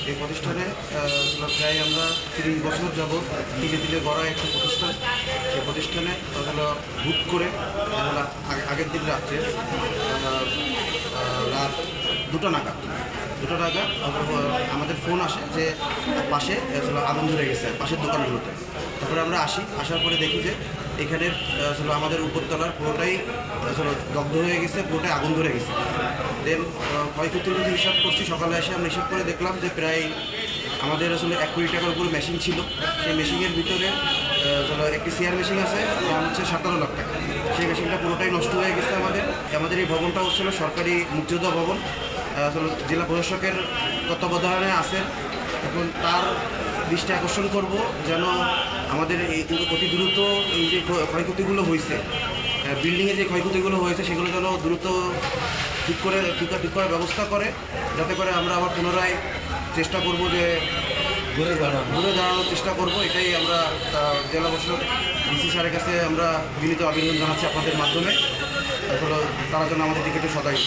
এই প্রতিষ্ঠানে প্রায় আমরা 30 বছর যাবৎ ধীরে ধীরে গড়া একটা প্রতিষ্ঠান। সেই প্রতিষ্ঠানে হুট করে আগের দিন রাত্রে রাত 2টা নাগাদ আমাদের ফোন আসে যে পাশে আগুন ধরে গেছে পাশের দোকানগুলোতে। তারপরে আমরা আসার পরে দেখি যে এখানের আমাদের উপরতলার পুরোটাই দগ্ধ হয়ে গেছে, পুরোটাই আগুন ধরে গেছে। দেন ক্ষয়ক্ষতির যদি হিসাব করছি, সকালে এসে আমরা হিসাব করে দেখলাম যে প্রায় আমাদের 1 কোটি টাকার উপর মেশিন ছিল। সেই মেশিনের ভিতরে একটি সিআর মেশিন আছে, দাম হচ্ছে 17 লাখ টাকা। সেই মেশিনটা পুরোটাই নষ্ট হয়ে গেছে। আমাদের এই ভবনটা হচ্ছিল সরকারি মুক্তিযোদ্ধা ভবন, জেলা প্রশাসকের তত্ত্বাবধানে আছে। এখন তার দৃষ্টি আকর্ষণ করব যেন আমাদের এই অতি দ্রুত এই যে ক্ষয়ক্ষতিগুলো হয়েছে, বিল্ডিংয়ে যে ক্ষয়ক্ষতিগুলো হয়েছে সেগুলো যেন দ্রুত ঠিক করার ব্যবস্থা করে, যাতে করে আমরা আবার পুনরায় চেষ্টা করব যে ঘুরে দাঁড়ানোর চেষ্টা করব। এটাই আমরা জেলা প্রশাসক ডিসি স্যারের কাছে আমরা বিনীত আবেদন জানাচ্ছি আপনাদের মাধ্যমে। তারা যেন আমাদের দিকে একটু সদাই